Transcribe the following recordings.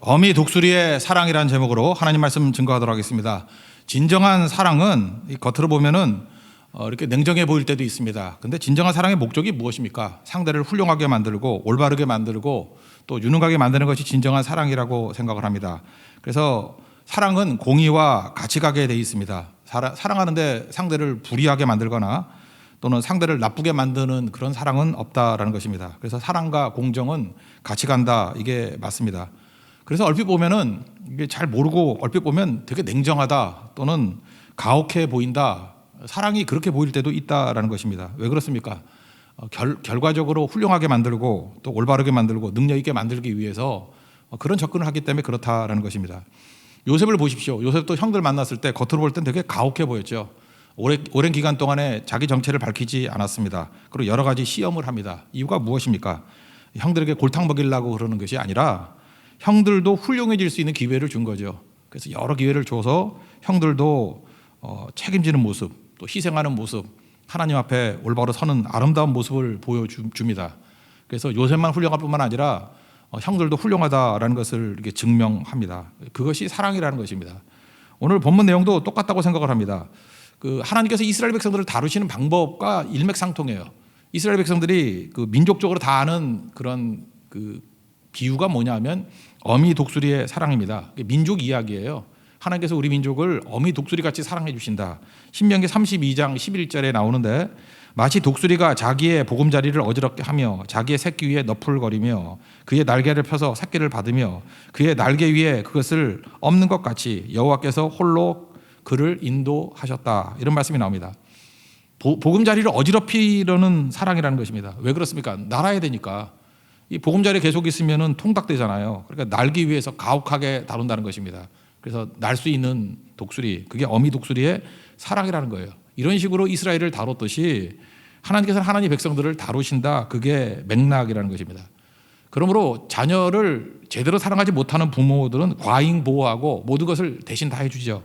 어미 독수리의 사랑이라는 제목으로 하나님 말씀 증거하도록 하겠습니다. 진정한 사랑은 겉으로 보면은 이렇게 냉정해 보일 때도 있습니다. 근데 진정한 사랑의 목적이 무엇입니까? 상대를 훌륭하게 만들고 올바르게 만들고 또 유능하게 만드는 것이 진정한 사랑이라고 생각을 합니다. 그래서 사랑은 공의와 같이 가게 돼 있습니다. 사랑하는데 상대를 불의하게 만들거나 또는 상대를 나쁘게 만드는 그런 사랑은 없다라는 것입니다. 그래서 사랑과 공정은 같이 간다, 이게 맞습니다. 그래서 얼핏 보면은 이게 잘 모르고 얼핏 보면 되게 냉정하다 또는 가혹해 보인다, 사랑이 그렇게 보일 때도 있다라는 것입니다. 왜 그렇습니까? 결과적으로 훌륭하게 만들고 또 올바르게 만들고 능력 있게 만들기 위해서 그런 접근을 하기 때문에 그렇다라는 것입니다. 요셉을 보십시오. 요셉도 형들 만났을 때 겉으로 볼 땐 되게 가혹해 보였죠. 오랜 기간 동안에 자기 정체를 밝히지 않았습니다. 그리고 여러 가지 시험을 합니다. 이유가 무엇입니까? 형들에게 골탕 먹이려고 그러는 것이 아니라 형들도 훌륭해질 수 있는 기회를 준 거죠. 그래서 여러 기회를 줘서 형들도 책임지는 모습, 또 희생하는 모습, 하나님 앞에 올바로 서는 아름다운 모습을 보여줍니다. 그래서 요셉만 훌륭할 뿐만 아니라 형들도 훌륭하다라는 것을 이렇게 증명합니다. 그것이 사랑이라는 것입니다. 오늘 본문 내용도 똑같다고 생각을 합니다. 하나님께서 이스라엘 백성들을 다루시는 방법과 일맥상통해요. 이스라엘 백성들이 민족적으로 다 아는 그런 비유가 뭐냐면 어미 독수리의 사랑입니다. 민족 이야기예요. 하나님께서 우리 민족을 어미 독수리같이 사랑해 주신다. 신명기 32장 11절에 나오는데 마치 독수리가 자기의 보금자리를 어지럽게 하며 자기의 새끼 위에 너풀거리며 그의 날개를 펴서 새끼를 받으며 그의 날개 위에 그것을 엎는 것 같이 여호와께서 홀로 그를 인도하셨다. 이런 말씀이 나옵니다. 보금자리를 어지럽히려는 사랑이라는 것입니다. 왜 그렇습니까? 날아야 되니까. 이 보금자리에 계속 있으면 통닭되잖아요. 그러니까 날기 위해서 가혹하게 다룬다는 것입니다. 그래서 날 수 있는 독수리, 그게 어미 독수리의 사랑이라는 거예요. 이런 식으로 이스라엘을 다뤘듯이 하나님께서는 하나님 백성들을 다루신다. 그게 맥락이라는 것입니다. 그러므로 자녀를 제대로 사랑하지 못하는 부모들은 과잉 보호하고 모든 것을 대신 다 해주죠.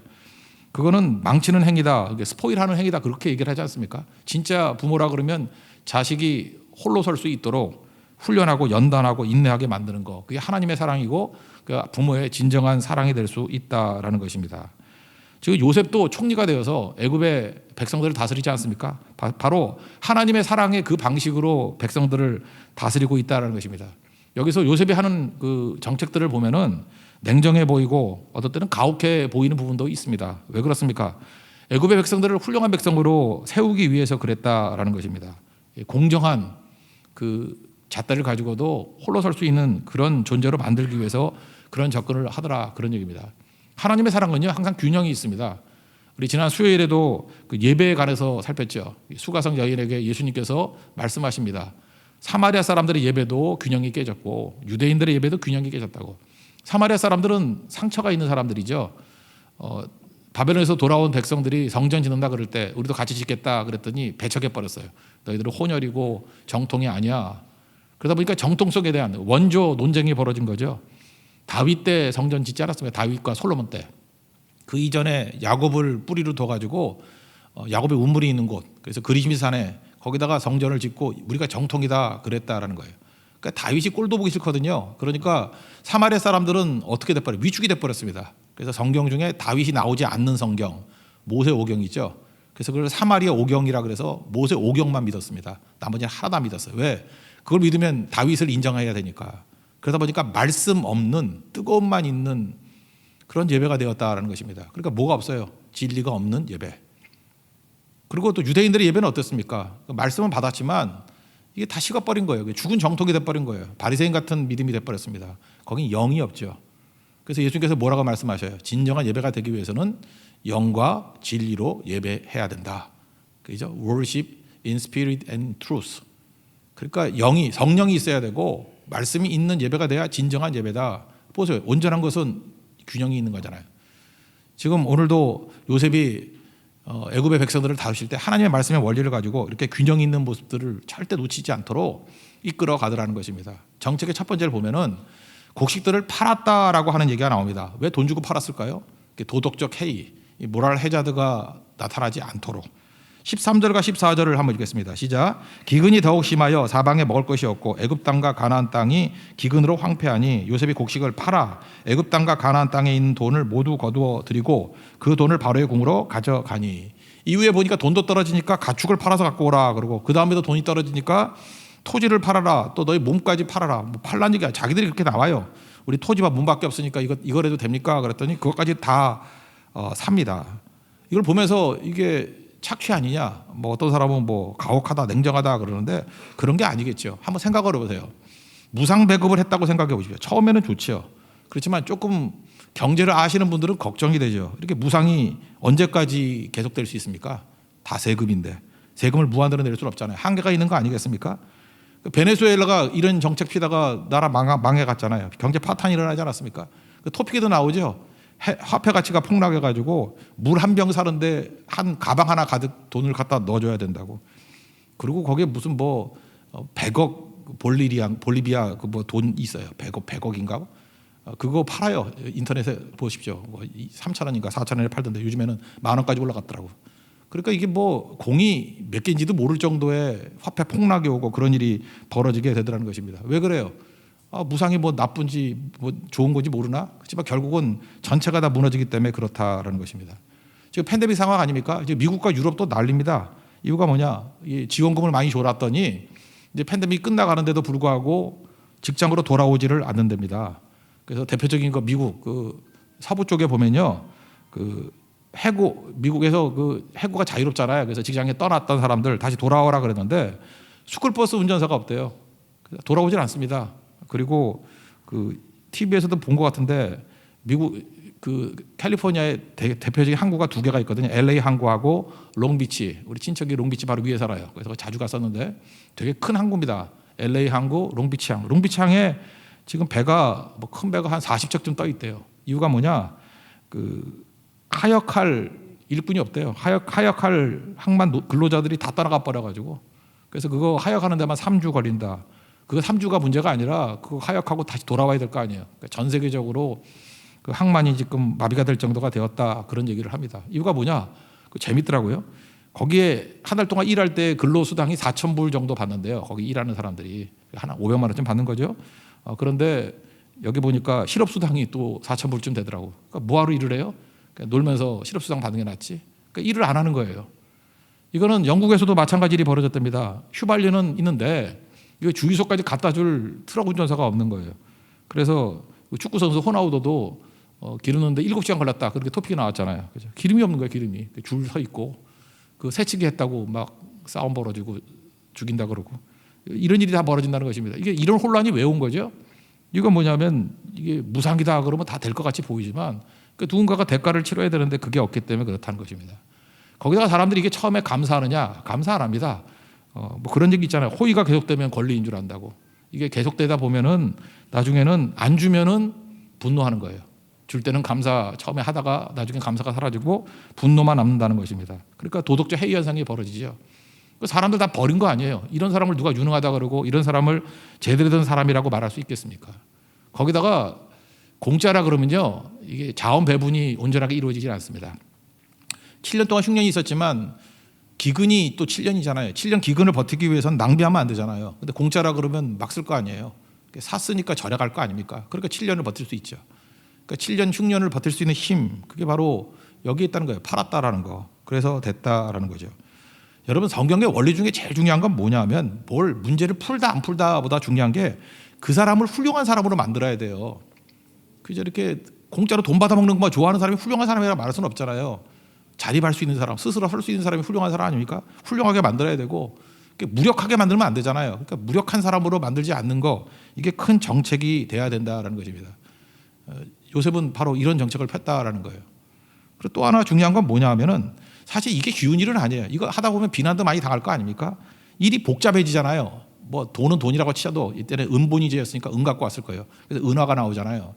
그거는 망치는 행위다, 스포일하는 행위다, 그렇게 얘기를 하지 않습니까? 진짜 부모라 그러면 자식이 홀로 설 수 있도록 훈련하고 연단하고 인내하게 만드는 거, 그게 하나님의 사랑이고 부모의 진정한 사랑이 될 수 있다라는 것입니다. 지금 요셉도 총리가 되어서 애굽의 백성들을 다스리지 않습니까? 바로 하나님의 사랑의 그 방식으로 백성들을 다스리고 있다라는 것입니다. 여기서 요셉이 하는 정책들을 보면은 냉정해 보이고 어떤 때는 가혹해 보이는 부분도 있습니다. 왜 그렇습니까? 애굽의 백성들을 훌륭한 백성으로 세우기 위해서 그랬다라는 것입니다. 공정한 잣대를 가지고도 홀로 설 수 있는 그런 존재로 만들기 위해서 그런 접근을 하더라, 그런 얘기입니다. 하나님의 사랑은요 항상 균형이 있습니다. 우리 지난 수요일에도 예배에 관해서 살폈죠. 수가성 여인에게 예수님께서 말씀하십니다. 사마리아 사람들의 예배도 균형이 깨졌고 유대인들의 예배도 균형이 깨졌다고. 사마리아 사람들은 상처가 있는 사람들이죠. 바벨론에서 돌아온 백성들이 성전 짓는다 그럴 때 우리도 같이 짓겠다 그랬더니 배척해 버렸어요. 너희들은 혼혈이고 정통이 아니야. 그러다 보니까 정통성에 대한 원조 논쟁이 벌어진 거죠. 다윗 때 성전 짓지 않았습니까? 다윗과 솔로몬 때. 그 이전에 야곱을 뿌리로 둬가지고 야곱의 운물이 있는 곳, 그래서 그리심산에 거기다가 성전을 짓고 우리가 정통이다 그랬다라는 거예요. 그러니까 다윗이 꼴도 보기 싫거든요. 그러니까 사마리아 사람들은 어떻게 돼버려요? 위축이 돼버렸습니다. 그래서 성경 중에 다윗이 나오지 않는 성경, 모세 오경이죠. 그래서 그걸 사마리아 오경이라 그래서 모세 오경만 믿었습니다. 나머지는 하나도 안 믿었어요. 왜? 그걸 믿으면 다윗을 인정해야 되니까. 그러다 보니까 말씀 없는, 뜨거움만 있는 그런 예배가 되었다라는 것입니다. 그러니까 뭐가 없어요? 진리가 없는 예배. 그리고 또 유대인들의 예배는 어떻습니까? 말씀은 받았지만 이게 다 식어버린 거예요. 죽은 정통이 돼버린 거예요. 바리새인 같은 믿음이 돼버렸습니다. 거긴 영이 없죠. 그래서 예수님께서 뭐라고 말씀하셔요? 진정한 예배가 되기 위해서는 영과 진리로 예배해야 된다. 그죠? Worship in spirit and truth. 그러니까 성령이 있어야 되고 말씀이 있는 예배가 돼야 진정한 예배다. 보세요. 온전한 것은 균형이 있는 거잖아요. 지금 오늘도 요셉이 애굽의 백성들을 다루실 때 하나님의 말씀의 원리를 가지고 이렇게 균형 있는 모습들을 절대 놓치지 않도록 이끌어 가더라는 것입니다. 정책의 첫 번째를 보면은 곡식들을 팔았다라고 하는 얘기가 나옵니다. 왜 돈 주고 팔았을까요? 도덕적 해이, 모랄 해자드가 나타나지 않도록. 13절과 14절을 한번 읽겠습니다. 시작. 기근이 더욱 심하여 사방에 먹을 것이 없고 애굽 땅과 가나안 땅이 기근으로 황폐하니 요셉이 곡식을 팔아 애굽 땅과 가나안 땅에 있는 돈을 모두 거두어 드리고 그 돈을 바로의 궁으로 가져가니. 이후에 보니까 돈도 떨어지니까 가축을 팔아서 갖고 오라 그러고 그 다음에도 돈이 떨어지니까 토지를 팔아라, 또 너희 몸까지 팔아라. 뭐 팔란 얘기야. 자기들이 그렇게 나와요. 우리 토지와 몸밖에 없으니까 이걸 해도 됩니까? 그랬더니 그것까지 다 삽니다. 이걸 보면서 이게 착취 아니냐? 뭐 어떤 사람은 뭐 가혹하다, 냉정하다 그러는데 그런 게 아니겠죠. 한번 생각을 해보세요. 무상 배급을 했다고 생각해 보십시오. 처음에는 좋죠. 그렇지만 조금 경제를 아시는 분들은 걱정이 되죠. 이렇게 무상이 언제까지 계속될 수 있습니까? 다 세금인데 세금을 무한대로 내릴 수는 없잖아요. 한계가 있는 거 아니겠습니까? 베네수엘라가 이런 정책 피다가 나라 망해갔잖아요. 경제 파탄이 일어나지 않았습니까? 토픽에도 나오죠. 화폐 가치가 폭락해가지고 물 한 병 사는데 한 가방 하나 가득 돈을 갖다 넣어줘야 된다고. 그리고 거기에 무슨 뭐 100억 볼리비아 그 뭐 돈 있어요. 100억인가? 그거 팔아요. 인터넷에 보십시오. 뭐 3,000원인가 4,000원에 팔던데 요즘에는 10,000원까지 올라갔더라고. 그러니까 이게 뭐 공이 몇 개인지도 모를 정도의 화폐 폭락이 오고 그런 일이 벌어지게 되더라는 것입니다. 왜 그래요? 무상이 뭐 나쁜지 뭐 좋은 건지 모르나? 그렇지만 결국은 전체가 다 무너지기 때문에 그렇다라는 것입니다. 지금 팬데믹 상황 아닙니까? 지금 미국과 유럽도 난립니다. 이유가 뭐냐? 이 지원금을 많이 줘놨더니 이제 팬데믹 끝나가는데도 불구하고 직장으로 돌아오지를 않는답니다. 그래서 대표적인 거 미국 그 서부 쪽에 보면요, 그 해고, 미국에서 그 해고가 자유롭잖아요. 그래서 직장에 떠났던 사람들 다시 돌아오라 그랬는데 스쿨버스 운전사가 없대요. 돌아오질 않습니다. 그리고 그 TV에서도 본 것 같은데 미국 그 캘리포니아의 대표적인 항구가 두 개가 있거든요. LA 항구하고 롱비치. 우리 친척이 롱비치 바로 위에 살아요. 그래서 자주 갔었는데 되게 큰 항구입니다. LA 항구, 롱비치 항. 롱비치 항에 지금 배가 뭐 큰 배가 한 40척쯤 떠 있대요. 이유가 뭐냐? 그 하역할 일꾼이 없대요. 하역할 항만 근로자들이 다 떠나가 버려가지고 그래서 그거 하역하는 데만 3주 걸린다. 그거 3주가 문제가 아니라 그거 하역하고 다시 돌아와야 될 거 아니에요. 그러니까 전 세계적으로 그 항만이 지금 마비가 될 정도가 되었다 그런 얘기를 합니다. 이유가 뭐냐? 그 재밌더라고요. 거기에 한 달 동안 일할 때 근로수당이 4,000불 정도 받는데요. 거기 일하는 사람들이 한 500만 원쯤 받는 거죠. 그런데 여기 보니까 실업수당이 또 4,000불쯤 되더라고. 그러니까 뭐하러 일을 해요? 그러니까 놀면서 실업수당 받는 게 낫지. 그러니까 일을 안 하는 거예요. 이거는 영국에서도 마찬가지 일이 벌어졌답니다. 휘발유는 있는데 이거 주유소까지 갖다 줄 트럭 운전사가 없는 거예요. 그래서 축구 선수 호나우도도 기르는데 7시간 걸렸다. 그렇게 토픽이 나왔잖아요. 그죠? 기름이 없는 거예요. 기름이 줄 서 있고 그 새치기 했다고 막 싸움 벌어지고 죽인다 그러고 이런 일이 다 벌어진다는 것입니다. 이게 이런 혼란이 왜 온 거죠? 이건 뭐냐면 이게 무상이다 그러면 다 될 것 같이 보이지만 누군가가 대가를 치러야 되는데 그게 없기 때문에 그렇다는 것입니다. 거기다가 사람들이 이게 처음에 감사하느냐? 감사 안 합니다. 뭐 그런 얘기 있잖아요. 호의가 계속되면 권리인 줄 안다고. 이게 계속되다 보면은 나중에는 안 주면은 분노하는 거예요. 줄 때는 감사 처음에 하다가 나중에 감사가 사라지고 분노만 남는다는 것입니다. 그러니까 도덕적 해이 현상이 벌어지죠. 사람들 다 버린 거 아니에요. 이런 사람을 누가 유능하다 그러고 이런 사람을 제대로 된 사람이라고 말할 수 있겠습니까? 거기다가 공짜라 그러면요, 이게 자원 배분이 온전하게 이루어지지 않습니다. 7년 동안 흉년이 있었지만 기근이 또 7년이잖아요. 7년 기근을 버티기 위해서는 낭비하면 안 되잖아요. 근데 공짜라 그러면 막 쓸 거 아니에요. 샀으니까 절약할 거 아닙니까? 그러니까 7년을 버틸 수 있죠. 그러니까 7년 흉년을 버틸 수 있는 힘, 그게 바로 여기에 있다는 거예요. 팔았다라는 거. 그래서 됐다라는 거죠. 여러분, 성경의 원리 중에 제일 중요한 건 뭐냐면 뭘 문제를 풀다 안 풀다보다 중요한 게 그 사람을 훌륭한 사람으로 만들어야 돼요. 그저 이렇게 공짜로 돈 받아 먹는 것만 좋아하는 사람이 훌륭한 사람이라고 말할 수는 없잖아요. 자립할 수 있는 사람, 스스로 할 수 있는 사람이 훌륭한 사람 아닙니까? 훌륭하게 만들어야 되고 무력하게 만들면 안 되잖아요. 그러니까 무력한 사람으로 만들지 않는 거, 이게 큰 정책이 돼야 된다라는 것입니다. 요셉은 바로 이런 정책을 폈다라는 거예요. 그리고 또 하나 중요한 건 뭐냐 하면은 사실 이게 쉬운 일은 아니에요. 이거 하다 보면 비난도 많이 당할 거 아닙니까? 일이 복잡해지잖아요. 뭐 돈은 돈이라고 치셔도 이때는 은본위제였으니까 은 갖고 왔을 거예요. 그래서 은화가 나오잖아요.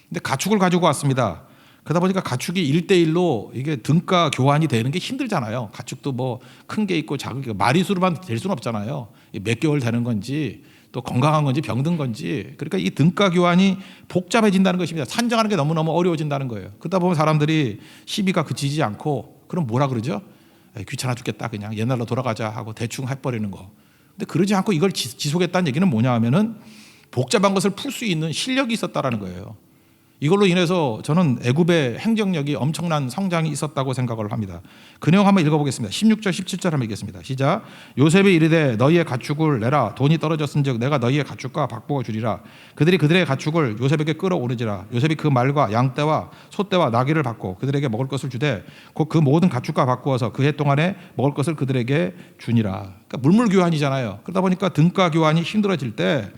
근데 가축을 가지고 왔습니다. 그러다 보니까 가축이 1대1로 이게 등가 교환이 되는 게 힘들잖아요. 가축도 뭐 큰 게 있고 작은 게 마리수로만 될 수는 없잖아요. 몇 개월 되는 건지 또 건강한 건지 병든 건지. 그러니까 이 등가 교환이 복잡해진다는 것입니다. 산정하는 게 너무너무 어려워진다는 거예요. 그러다 보면 사람들이 시비가 그치지 않고 그럼 뭐라 그러죠? 귀찮아 죽겠다 그냥 옛날로 돌아가자 하고 대충 해버리는 거. 근데 그러지 않고 이걸 지속했다는 얘기는 뭐냐 하면은 복잡한 것을 풀 수 있는 실력이 있었다라는 거예요. 이걸로 인해서 저는 애굽의 행정력이 엄청난 성장이 있었다고 생각을 합니다. 그 내용 한번 읽어보겠습니다. 16절 17절 한번 읽겠습니다. 시작. 요셉이 이르되 너희의 가축을 내라. 돈이 떨어졌은즉 내가 너희의 가축과 박복을 주리라. 그들이 그들의 가축을 요셉에게 끌어오르지라. 요셉이 그 말과 양떼와 소떼와 나귀를 받고 그들에게 먹을 것을 주되 곧 그 모든 가축과 바꾸어서 그 해 동안에 먹을 것을 그들에게 주니라. 그러니까 물물 교환이잖아요. 그러다 보니까 등가 교환이 힘들어질 때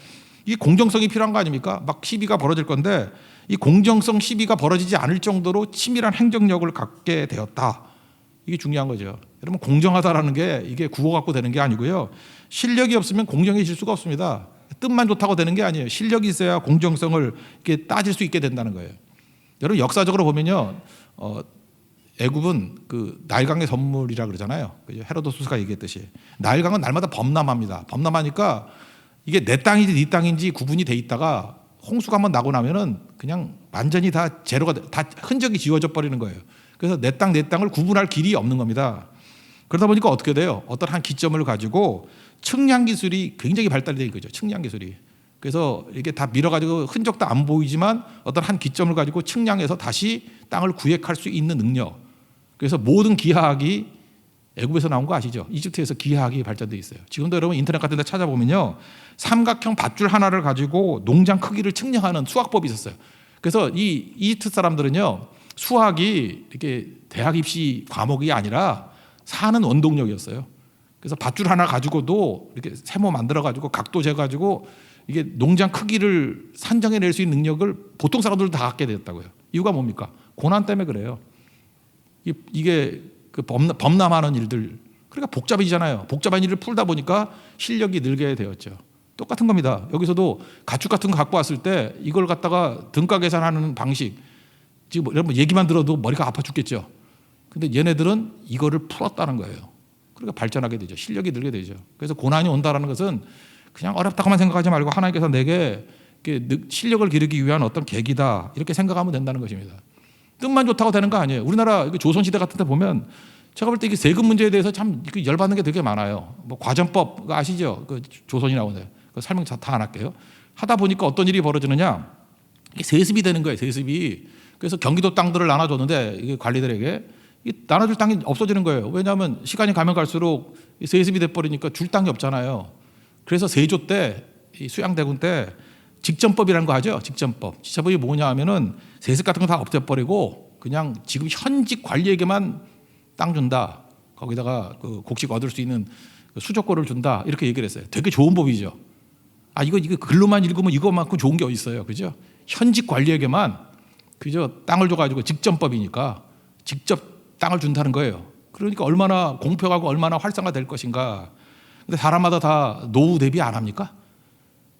이 공정성이 필요한 거 아닙니까? 막 시비가 벌어질 건데 이 공정성 시비가 벌어지지 않을 정도로 치밀한 행정력을 갖게 되었다. 이게 중요한 거죠. 여러분 공정하다라는 게 이게 구호 갖고 되는 게 아니고요. 실력이 없으면 공정해질 수가 없습니다. 뜻만 좋다고 되는 게 아니에요. 실력이 있어야 공정성을 이렇게 따질 수 있게 된다는 거예요. 여러분 역사적으로 보면요. 애굽은 그 나일강의 선물이라 그러잖아요. 헤로도투스가 얘기했듯이 나일강은 날마다 범람합니다. 범람하니까 이게 내 땅인지 네 땅인지 구분이 돼 있다가 홍수가 한번 나고 나면은 그냥 완전히 다 제로가 다 흔적이 지워져 버리는 거예요. 그래서 내 땅을 구분할 길이 없는 겁니다. 그러다 보니까 어떻게 돼요? 어떤 한 기점을 가지고 측량 기술이 굉장히 발달되어 있는 거죠. 측량 기술이. 그래서 이게 다 밀어가지고 흔적도 안 보이지만 어떤 한 기점을 가지고 측량해서 다시 땅을 구획할 수 있는 능력. 그래서 모든 기하학이 애굽에서 나온 거 아시죠? 이집트에서 기하학이 발전되어 있어요. 지금도 여러분 인터넷 같은 데 찾아보면요. 삼각형 밧줄 하나를 가지고 농장 크기를 측량하는 수학법이 있었어요. 그래서 이 이집트 사람들은요. 수학이 이렇게 대학 입시 과목이 아니라 사는 원동력이었어요. 그래서 밧줄 하나 가지고도 이렇게 세모 만들어 가지고 각도 재 가지고 이게 농장 크기를 산정해 낼 수 있는 능력을 보통 사람들도 다 갖게 되었다고요. 이유가 뭡니까? 고난 때문에 그래요. 이게 그 범람하는 일들, 그러니까 복잡해지잖아요. 복잡한 일을 풀다 보니까 실력이 늘게 되었죠. 똑같은 겁니다. 여기서도 가축 같은 거 갖고 왔을 때 이걸 갖다가 등가 계산하는 방식, 지금 여러분 얘기만 들어도 머리가 아파 죽겠죠. 근데 얘네들은 이거를 풀었다는 거예요. 그러니까 발전하게 되죠. 실력이 늘게 되죠. 그래서 고난이 온다라는 것은 그냥 어렵다고만 생각하지 말고 하나님께서 내게 실력을 기르기 위한 어떤 계기다 이렇게 생각하면 된다는 것입니다. 뜻만 좋다고 되는 거 아니에요. 우리나라 조선시대 같은 데 보면 제가 볼 때 이게 세금 문제에 대해서 참 열받는 게 되게 많아요. 뭐 과전법 아시죠? 그 조선이 나오네요. 그 설명 다 안 할게요. 하다 보니까 어떤 일이 벌어지느냐? 이게 세습이 되는 거예요. 세습이. 그래서 경기도 땅들을 나눠줬는데 이게 관리들에게 나눠줄 땅이 없어지는 거예요. 왜냐하면 시간이 가면 갈수록 세습이 돼버리니까 줄 땅이 없잖아요. 그래서 세조 때 수양대군 때 직전법이라는 거 하죠. 직전법. 직전법이 뭐냐 하면은 세습 같은 거 다 없애버리고 그냥 지금 현직 관리에게만 땅 준다. 거기다가 그 곡식 얻을 수 있는 수조권을 준다. 이렇게 얘기를 했어요. 되게 좋은 법이죠. 이거 글로만 읽으면 이거만큼 좋은 게 어디 있어요. 그죠? 현직 관리에게만 그저 땅을 줘가지고 직전법이니까 직접 땅을 준다는 거예요. 그러니까 얼마나 공평하고 얼마나 활성화될 것인가. 근데 사람마다 다 노후 대비 안 합니까?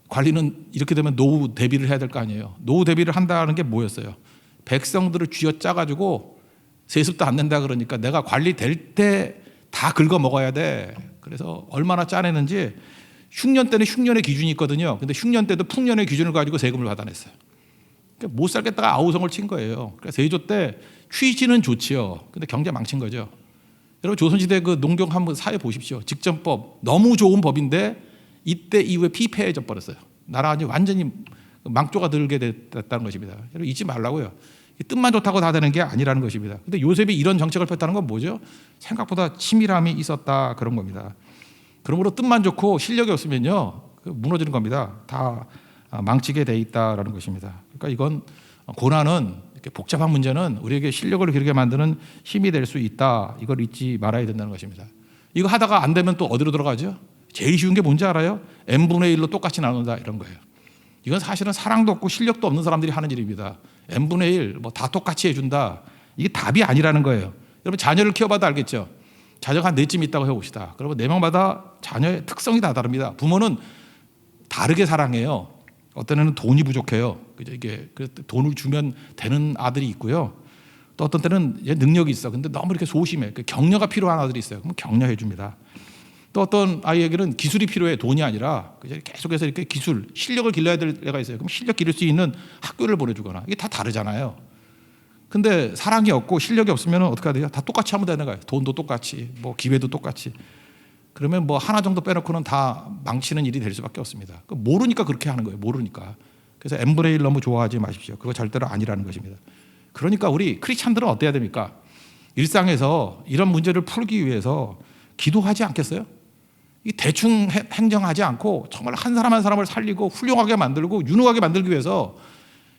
관리는 이렇게 되면 노후 대비를 해야 될 거 아니에요. 노후 대비를 한다는 게 뭐였어요? 백성들을 쥐어짜가지고 세습도 안 낸다 그러니까 내가 관리될 때 다 긁어 먹어야 돼. 그래서 얼마나 짜내는지 흉년 때는 흉년의 기준이 있거든요. 근데 흉년 때도 풍년의 기준을 가지고 세금을 받아냈어요. 그러니까 못 살겠다가 아우성을 친 거예요. 그래서 세조 때 취지는 좋지요. 근데 경제 망친 거죠. 여러분 조선시대 그 농경 한번 사회 보십시오. 직전법 너무 좋은 법인데 이때 이후에 피폐해져 버렸어요. 나라가 완전히 망조가 들게 됐다는 것입니다. 여러분 잊지 말라고요. 뜻만 좋다고 다 되는 게 아니라는 것입니다. 근데 요셉이 이런 정책을 폈다는 건 뭐죠? 생각보다 치밀함이 있었다 그런 겁니다. 그러므로 뜻만 좋고 실력이 없으면요 무너지는 겁니다. 다 망치게 돼 있다라는 것입니다. 그러니까 이건 고난은 이렇게 복잡한 문제는 우리에게 실력을 기르게 만드는 힘이 될 수 있다. 이걸 잊지 말아야 된다는 것입니다. 이거 하다가 안 되면 또 어디로 들어가죠? 제일 쉬운 게 뭔지 알아요? n분의 1로 똑같이 나눈다 이런 거예요. 이건 사실은 사랑도 없고 실력도 없는 사람들이 하는 일입니다. n분의 1 뭐 다 똑같이 해준다. 이게 답이 아니라는 거예요. 여러분 자녀를 키워봐도 알겠죠? 자녀가 한 4쯤 있다고 해봅시다. 그러면 4명마다 자녀의 특성이 다 다릅니다. 부모는 다르게 사랑해요. 어떤 애는 돈이 부족해요. 그죠? 이게 돈을 주면 되는 아들이 있고요. 또 어떤 때는 능력이 있어. 근데 너무 이렇게 소심해. 격려가 필요한 아들이 있어요. 그럼 격려해 줍니다. 또 어떤 아이에게는 기술이 필요해. 돈이 아니라 계속해서 이렇게 실력을 길러야 될 애가 있어요. 그럼 실력 기를 수 있는 학교를 보내주거나 이게 다 다르잖아요. 근데 사랑이 없고 실력이 없으면 어떻게 해야 돼요? 다 똑같이 하면 되는 거예요. 돈도 똑같이, 뭐 기회도 똑같이. 그러면 뭐 하나 정도 빼놓고는 다 망치는 일이 될 수밖에 없습니다. 모르니까 그렇게 하는 거예요. 모르니까. 그래서 n분의 1 너무 좋아하지 마십시오. 그거 절대로 아니라는 것입니다. 그러니까 우리 크리스찬들은 어때야 됩니까? 일상에서 이런 문제를 풀기 위해서 기도하지 않겠어요? 이 대충 행정하지 않고 정말 한 사람 한 사람을 살리고 훌륭하게 만들고 유능하게 만들기 위해서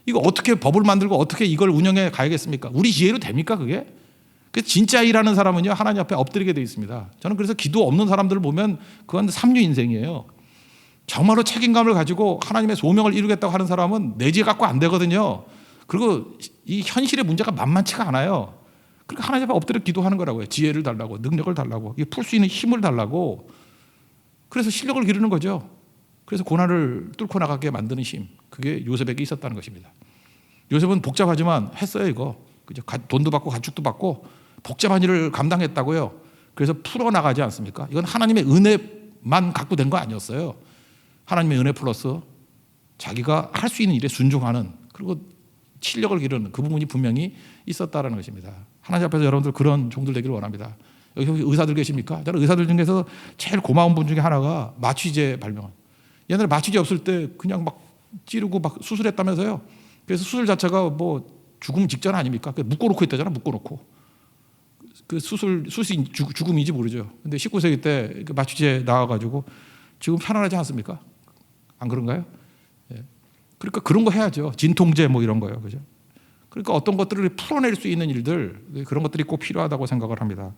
이거 어떻게 법을 만들고 어떻게 이걸 운영해 가야겠습니까? 우리 지혜로 됩니까 그게? 그래서 진짜 일하는 사람은요 하나님 앞에 엎드리게 되어 있습니다. 저는 그래서 기도 없는 사람들을 보면 그건 삼류 인생이에요. 정말로 책임감을 가지고 하나님의 소명을 이루겠다고 하는 사람은 내지 갖고 안 되거든요. 그리고 이 현실의 문제가 만만치가 않아요. 그러니까 하나님 앞에 엎드려 기도하는 거라고요. 지혜를 달라고, 능력을 달라고, 풀 수 있는 힘을 달라고. 그래서 실력을 기르는 거죠. 그래서 고난을 뚫고 나가게 만드는 힘, 그게 요셉에게 있었다는 것입니다. 요셉은 복잡하지만 했어요 이거. 그죠? 돈도 받고 가축도 받고 복잡한 일을 감당했다고요. 그래서 풀어나가지 않습니까? 이건 하나님의 은혜만 갖고 된 거 아니었어요. 하나님의 은혜 플러스 자기가 할 수 있는 일에 순종하는, 그리고 실력을 기르는 그 부분이 분명히 있었다는 것입니다. 하나님 앞에서 여러분들 그런 종들 되기를 원합니다. 여기 의사들 계십니까? 저는 의사들 중에서 제일 고마운 분 중에 하나가 마취제 발명한. 옛날에 마취제 없을 때 그냥 막 찌르고 막 수술했다면서요. 그래서 수술 자체가 뭐 죽음 직전 아닙니까? 묶어놓고 있다잖아, 묶어놓고. 그 수술이 죽음인지 모르죠. 근데 19세기 때 마취제 나와가지고 지금 편안하지 않습니까? 안 그런가요? 예. 그러니까 그런 거 해야죠. 진통제 뭐 이런 거요. 그죠? 그러니까 어떤 것들을 풀어낼 수 있는 일들, 그런 것들이 꼭 필요하다고 생각을 합니다.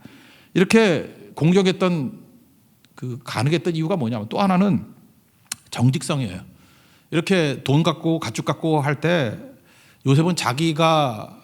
이렇게 공정했던, 가능했던 이유가 뭐냐면 또 하나는 정직성이에요. 이렇게 돈 갖고 가축 갖고 할 때 요셉은 자기가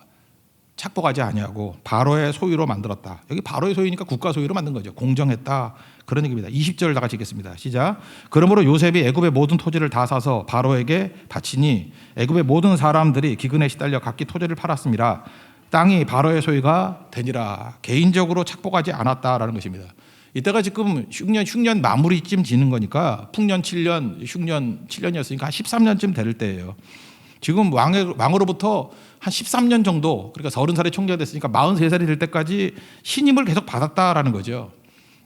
착복하지 아니하고 바로의 소유로 만들었다. 여기 바로의 소유니까 국가 소유로 만든 거죠. 공정했다. 그런 얘기입니다. 20절 다 같이 읽겠습니다. 시작. 그러므로 요셉이 애굽의 모든 토지를 다 사서 바로에게 바치니 애굽의 모든 사람들이 기근에 시달려 각기 토지를 팔았습니다. 땅이 바로의 소유가 되니라. 개인적으로 착복하지 않았다라는 것입니다. 이때가 지금 흉년 마무리쯤 지는 거니까 풍년 7년, 흉년 7년이었으니까 한 13년쯤 될 때예요. 지금 왕으로부터 한 13년 정도, 그러니까 30살에 총리가 됐으니까 43살이 될 때까지 신임을 계속 받았다라는 거죠.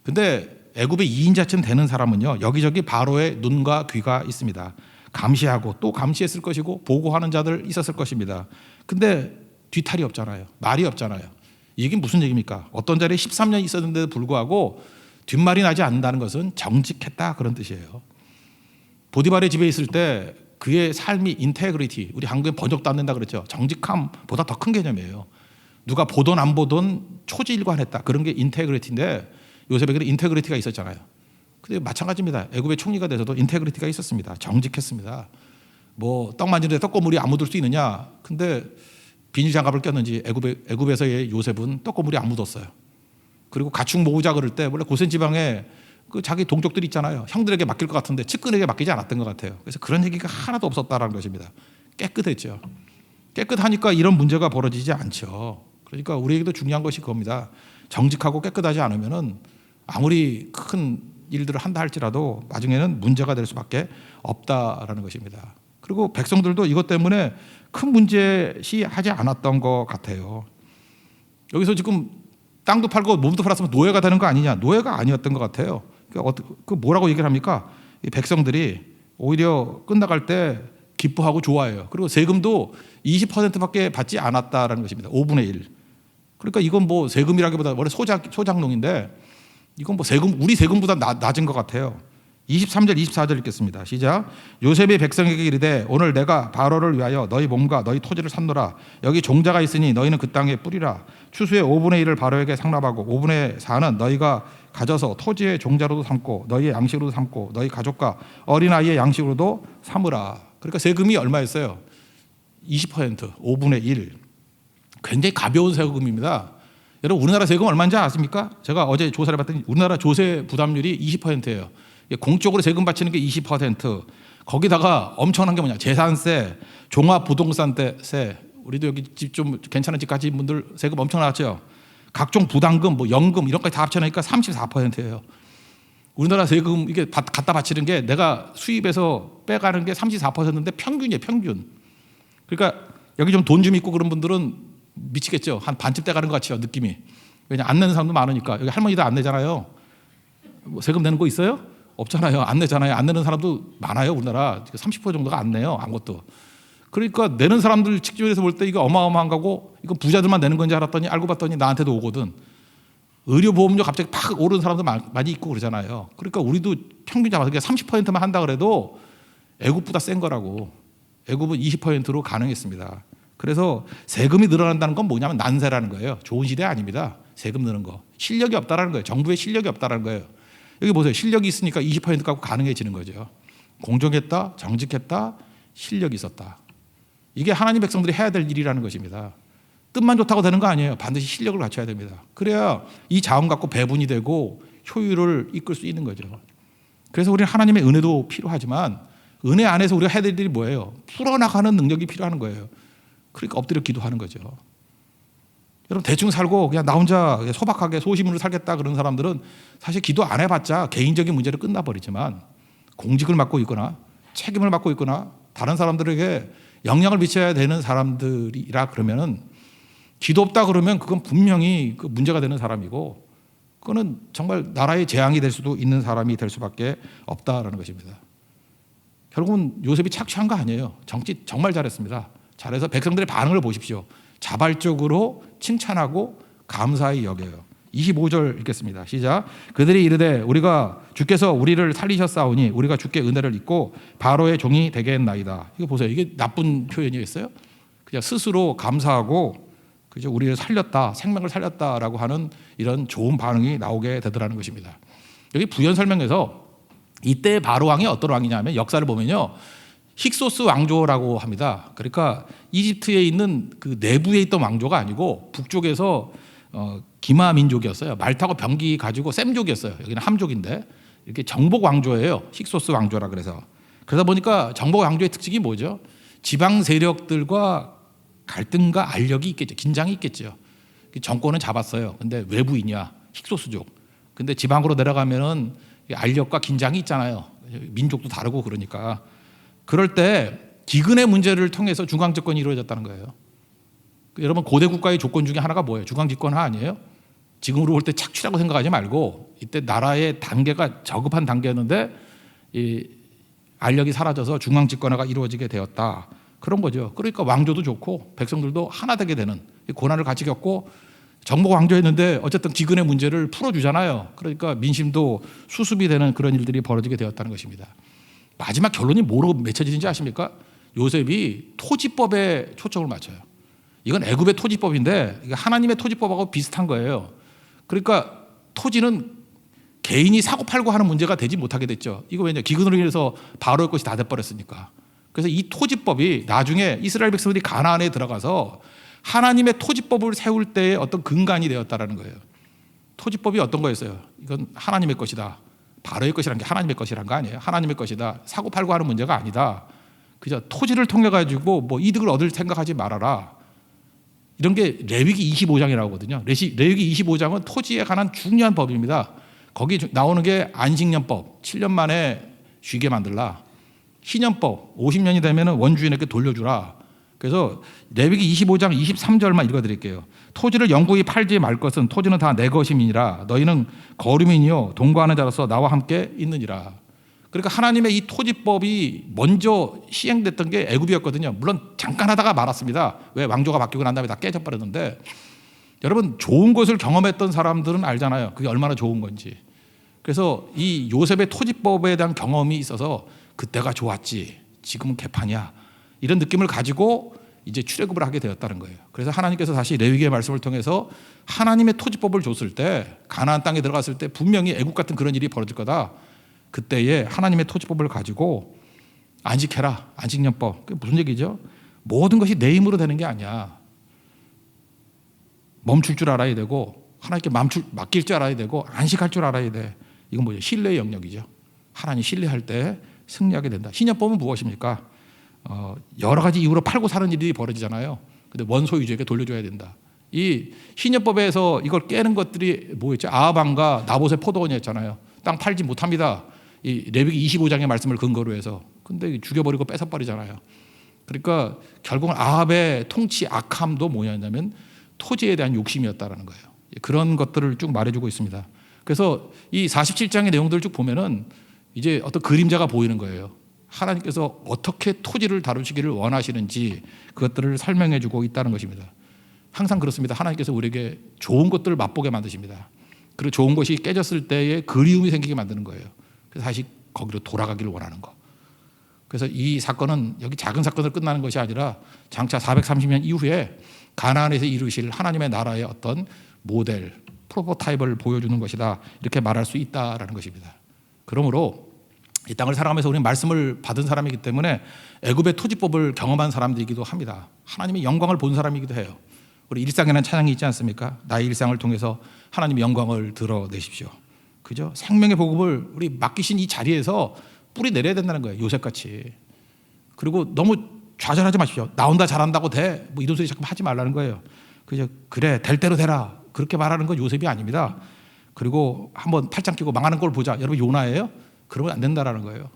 근데 애굽의 2인자쯤 되는 사람은요, 여기저기 바로의 눈과 귀가 있습니다. 감시하고 또 감시했을 것이고 보고하는 자들 있었을 것입니다. 근데 뒤탈이 없잖아요. 말이 없잖아요. 이게 무슨 얘기입니까? 어떤 자리에 13년 있었는데도 불구하고 뒷말이 나지 않는다는 것은 정직했다, 그런 뜻이에요. 보디발의 집에 있을 때 그의 삶이 인테그리티, 우리 한국에 번역도 안 된다 그랬죠. 정직함보다 더 큰 개념이에요. 누가 보던 안 보던 초지일관했다, 그런 게 인테그리티인데 요셉에게는 인테그리티가 있었잖아요. 근데 마찬가지입니다. 애굽의 총리가 돼서도 인테그리티가 있었습니다. 정직했습니다. 뭐 떡 만지는데 떡고물이 안 묻을 수 있느냐? 근데 비닐 장갑을 꼈는지 애굽에서의 요셉은 떡고물이 안 묻었어요. 그리고 가축 모으자 그럴 때 원래 고센 지방에 그 자기 동족들 있잖아요. 형들에게 맡길 것 같은데 측근에게 맡기지 않았던 것 같아요. 그래서 그런 얘기가 하나도 없었다라는 것입니다. 깨끗했죠. 깨끗하니까 이런 문제가 벌어지지 않죠. 그러니까 우리에게도 중요한 것이 그겁니다. 정직하고 깨끗하지 않으면은 아무리 큰 일들을 한다 할지라도 나중에는 문제가 될 수밖에 없다라는 것입니다. 그리고 백성들도 이것 때문에 큰 문제시하지 않았던 것 같아요. 여기서 지금 땅도 팔고 몸도 팔았으면 노예가 되는 거 아니냐? 노예가 아니었던 것 같아요. 그 뭐라고 얘기를 합니까? 이 백성들이 오히려 끝나갈 때 기뻐하고 좋아해요. 그리고 세금도 20%밖에 받지 않았다라는 것입니다. 5분의 1. 그러니까 이건 뭐 세금이라기보다 원래 소작농인데 이건 뭐 우리 세금보다 낮은 것 같아요. 23절 24절 읽겠습니다. 시작. 요셉이 백성에게 이르되 오늘 내가 바로를 위하여 너희 몸과 너희 토지를 샀노라. 여기 종자가 있으니 너희는 그 땅에 뿌리라. 추수의 5분의 1을 바로에게 상납하고 5분의 4는 너희가 가져서 토지의 종자로도 삼고 너희의 양식으로도 삼고 너희 가족과 어린아이의 양식으로도 삼으라. 그러니까 세금이 얼마였어요? 20%, 5분의 1. 굉장히 가벼운 세금입니다. 여러분 우리나라 세금 얼마인지 아십니까? 제가 어제 조사를 해봤더니 우리나라 조세 부담률이 20%예요. 공적으로 세금 바치는 게 20%. 거기다가 엄청난 게 뭐냐? 재산세, 종합부동산세. 우리도 여기 집 좀 괜찮은 집 가진 분들 세금 엄청 나왔죠. 각종 부담금, 뭐 연금 이런 것까지 다 합쳐놓으니까 34%예요. 우리나라 세금 이게 갖다 바치는 게 내가 수입에서 빼가는 게 34%인데 평균이에요, 평균. 그러니까 여기 좀 돈 좀 있고 그런 분들은 미치겠죠. 한 반쯤 떼가는 것 같아요, 느낌이. 왜냐, 안 내는 사람도 많으니까. 여기 할머니들 안 내잖아요. 뭐 세금 내는 거 있어요? 없잖아요. 안 내잖아요. 안 내는 사람도 많아요, 우리나라. 30% 정도가 안 내요, 아무것도. 그러니까 내는 사람들 측면에서 볼 때 이거 어마어마한 거고, 이건 부자들만 내는 건지 알았더니 알고 봤더니 나한테도 오거든. 의료보험료 갑자기 팍 오르는 사람도 많이 있고 그러잖아요. 그러니까 우리도 평균 잡아서 30%만 한다 그래도 애국보다 센 거라고. 애국은 20%로 가능했습니다. 그래서 세금이 늘어난다는 건 뭐냐면 난세라는 거예요. 좋은 시대 아닙니다. 세금 느는 거. 실력이 없다라는 거예요. 정부의 실력이 없다라는 거예요. 여기 보세요. 실력이 있으니까 20% 갖고 가능해지는 거죠. 공정했다, 정직했다, 실력이 있었다. 이게 하나님 백성들이 해야 될 일이라는 것입니다. 뜻만 좋다고 되는 거 아니에요. 반드시 실력을 갖춰야 됩니다. 그래야 이 자원 갖고 배분이 되고 효율을 이끌 수 있는 거죠. 그래서 우리는 하나님의 은혜도 필요하지만 은혜 안에서 우리가 해야 될 일이 뭐예요? 풀어나가는 능력이 필요한 거예요. 그러니까 엎드려 기도하는 거죠. 여러분 대충 살고 그냥 나 혼자 소박하게 소심으로 살겠다 그런 사람들은 사실 기도 안 해봤자 개인적인 문제로 끝나버리지만 공직을 맡고 있거나 책임을 맡고 있거나 다른 사람들에게 영향을 미쳐야 되는 사람들이라 그러면은 기도 없다 그러면 그건 분명히 그 문제가 되는 사람이고 그거는 정말 나라의 재앙이 될 수도 있는 사람이 될 수밖에 없다라는 것입니다. 결국은 요셉이 착취한 거 아니에요. 정치 정말 잘했습니다. 잘해서 백성들의 반응을 보십시오. 자발적으로 칭찬하고 감사히 여겨요. 25절 읽겠습니다. 시작. 그들이 이르되 우리가 주께서 우리를 살리셨사오니 우리가 주께 은혜를 입고 바로의 종이 되겠나이다. 이거 보세요. 이게 나쁜 표현이겠어요? 그냥 스스로 감사하고 그죠? 우리를 살렸다, 생명을 살렸다라고 하는 이런 좋은 반응이 나오게 되더라는 것입니다. 여기 부연 설명에서 이때 바로 왕이 어떤 왕이냐면 역사를 보면요. 힉소스 왕조라고 합니다. 그러니까 이집트에 있는 그 내부에 있던 왕조가 아니고 북쪽에서 기마 민족이었어요. 말 타고 병기 가지고 셈족이었어요. 여기는 함족인데 이렇게 정복 왕조예요. 힉소스 왕조라 그래서. 그러다 보니까 정복 왕조의 특징이 뭐죠? 지방 세력들과 갈등과 알력이 있겠죠. 긴장이 있겠죠. 정권은 잡았어요. 근데 외부인이야. 힉소스족. 근데 지방으로 내려가면은 알력과 긴장이 있잖아요. 민족도 다르고 그러니까. 그럴 때 기근의 문제를 통해서 중앙 집권이 이루어졌다는 거예요. 여러분 고대 국가의 조건 중에 하나가 뭐예요? 중앙 집권화 아니에요? 지금으로 볼 때 착취라고 생각하지 말고 이때 나라의 단계가 저급한 단계였는데 이 알력이 사라져서 중앙 집권화가 이루어지게 되었다. 그런 거죠. 그러니까 왕조도 좋고 백성들도 하나 되게 되는 고난을 같이 겪고 정복 왕조였는데 어쨌든 기근의 문제를 풀어주잖아요. 그러니까 민심도 수습이 되는 그런 일들이 벌어지게 되었다는 것입니다. 마지막 결론이 뭐로 맺혀지는지 아십니까? 요셉이 토지법에 초점을 맞춰요. 이건 애굽의 토지법인데 하나님의 토지법하고 비슷한 거예요. 그러니까 토지는 개인이 사고 팔고 하는 문제가 되지 못하게 됐죠. 이거 왜냐? 기근으로 인해서 바로의 것이 다 돼버렸으니까. 그래서 이 토지법이 나중에 이스라엘 백성들이 가나안에 들어가서 하나님의 토지법을 세울 때의 어떤 근간이 되었다라는 거예요. 토지법이 어떤 거였어요? 이건 하나님의 것이다. 바로의 것이란 게 하나님의 것이란 거 아니에요. 하나님의 것이다. 사고 팔고 하는 문제가 아니다. 그저 토지를 통해 가지고 뭐 이득을 얻을 생각하지 말아라. 이런 게 레위기 25장이라고 하거든요. 레위기 25장은 토지에 관한 중요한 법입니다. 거기 나오는 게 안식년법, 7년 만에 쉬게 만들라. 희년법, 50년이 되면 원주인에게 돌려주라. 그래서 레위기 25장 23절만 읽어드릴게요. 토지를 영구히 팔지 말 것은 토지는 다 내 것임이니라. 너희는 거류민이요 동거하는 자로서 나와 함께 있느니라. 그러니까 하나님의 이 토지법이 먼저 시행됐던 게 애굽이었거든요. 물론 잠깐 하다가 말았습니다. 왜? 왕조가 바뀌고 난 다음에 다 깨져버렸는데 여러분 좋은 것을 경험했던 사람들은 알잖아요. 그게 얼마나 좋은 건지. 그래서 이 요셉의 토지법에 대한 경험이 있어서 그때가 좋았지 지금은 개판이야 이런 느낌을 가지고 이제 출애굽을 하게 되었다는 거예요. 그래서 하나님께서 다시 레위기의 말씀을 통해서 하나님의 토지법을 줬을 때 가나안 땅에 들어갔을 때 분명히 애국 같은 그런 일이 벌어질 거다. 그때에 하나님의 토지법을 가지고 안식해라. 안식년법. 그게 무슨 얘기죠? 모든 것이 내 힘으로 되는 게 아니야. 멈출 줄 알아야 되고 하나님께 맡길 줄 알아야 되고 안식할 줄 알아야 돼. 이건 뭐죠? 신뢰의 영역이죠. 하나님 신뢰할 때 승리하게 된다. 신년법은 무엇입니까? 여러 가지 이유로 팔고 사는 일이 벌어지잖아요. 근데 원소유주에게 돌려줘야 된다. 이 신년법에서 이걸 깨는 것들이 뭐였죠? 아합왕과 나봇의 포도원이었잖아요. 땅 팔지 못합니다. 이 레위기 25장의 말씀을 근거로 해서. 근데 죽여버리고 뺏어버리잖아요. 그러니까 결국은 아합의 통치 악함도 뭐였냐면 토지에 대한 욕심이었다라는 거예요. 그런 것들을 쭉 말해주고 있습니다. 그래서 이 47장의 내용들을 쭉 보면은 이제 어떤 그림자가 보이는 거예요. 하나님께서 어떻게 토지를 다루시기를 원하시는지 그것들을 설명해주고 있다는 것입니다. 항상 그렇습니다. 하나님께서 우리에게 좋은 것들을 맛보게 만드십니다. 그리고 좋은 것이 깨졌을 때에 그리움이 생기게 만드는 거예요. 그래서 다시 거기로 돌아가기를 원하는 거. 그래서 이 사건은 여기 작은 사건으로 끝나는 것이 아니라 장차 430년 이후에 가나안에서 이루실 하나님의 나라의 어떤 모델, 프로토타입을 보여주는 것이다. 이렇게 말할 수 있다라는 것입니다. 그러므로 이 땅을 살아가면서 우리는 말씀을 받은 사람이기 때문에 애굽의 토지법을 경험한 사람들이기도 합니다. 하나님의 영광을 본 사람이기도 해요. 우리 일상에는 찬양이 있지 않습니까? 나의 일상을 통해서 하나님의 영광을 드러내십시오. 그죠? 생명의 복음을 우리 맡기신 이 자리에서 뿌리 내려야 된다는 거예요. 요셉같이. 그리고 너무 좌절하지 마십시오. 나온다 잘한다고 돼. 뭐 이런 소리 자꾸 하지 말라는 거예요. 그죠? 그래 될 대로 되라. 그렇게 말하는 건 요셉이 아닙니다. 그리고 한번 팔짱 끼고 망하는 걸 보자. 여러분 요나예요? 그러면 안 된다라는 거예요.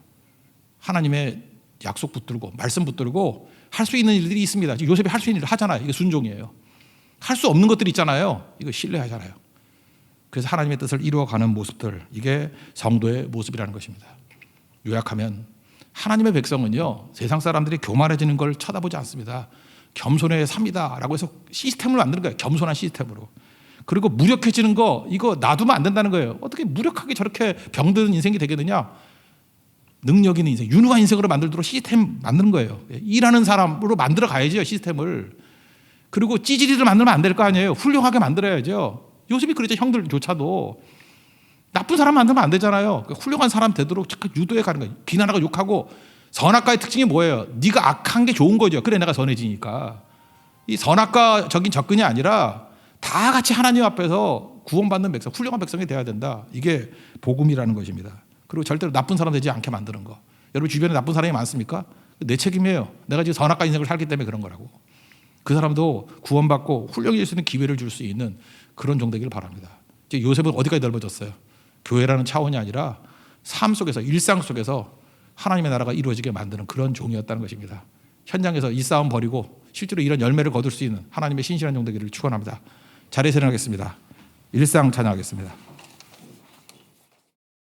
하나님의 약속 붙들고 말씀 붙들고 할 수 있는 일들이 있습니다. 요셉이 할 수 있는 일을 하잖아요. 이게 순종이에요. 할 수 없는 것들이 있잖아요. 이거 신뢰하잖아요. 그래서 하나님의 뜻을 이루어가는 모습들, 이게 성도의 모습이라는 것입니다. 요약하면 하나님의 백성은요, 세상 사람들이 교만해지는 걸 쳐다보지 않습니다. 겸손의 삶이다라고 해서 시스템을 만드는 거예요. 겸손한 시스템으로. 그리고 무력해지는 거, 이거 놔두면 안 된다는 거예요. 어떻게 무력하게 저렇게 병드는 인생이 되겠느냐? 능력 있는 인생, 유능한 인생으로 만들도록 시스템 만드는 거예요. 일하는 사람으로 만들어 가야죠, 시스템을. 그리고 찌질이를 만들면 안 될 거 아니에요. 훌륭하게 만들어야죠. 요셉이 그랬죠. 형들조차도. 나쁜 사람 만들면 안 되잖아요. 훌륭한 사람 되도록 자꾸 유도해 가는 거예요. 비난하고 욕하고. 선악과의 특징이 뭐예요? 네가 악한 게 좋은 거죠. 그래 내가 선해지니까. 이 선악과적인 접근이 아니라 다 같이 하나님 앞에서 구원받는 백성, 훌륭한 백성이 되어야 된다. 이게 복음이라는 것입니다. 그리고 절대로 나쁜 사람 되지 않게 만드는 거. 여러분 주변에 나쁜 사람이 많습니까? 내 책임이에요. 내가 지금 선악과 인생을 살기 때문에 그런 거라고. 그 사람도 구원받고 훌륭해질 수 있는 기회를 줄 수 있는 그런 종 되기를 바랍니다. 이제 요셉은 어디까지 넓어졌어요? 교회라는 차원이 아니라 삶 속에서, 일상 속에서 하나님의 나라가 이루어지게 만드는 그런 종이었다는 것입니다. 현장에서 이 싸움 버리고 실제로 이런 열매를 거둘 수 있는 하나님의 신실한 종 되기를 축원합니다. 자리에서 일어나겠습니다. 일상 찬양하겠습니다.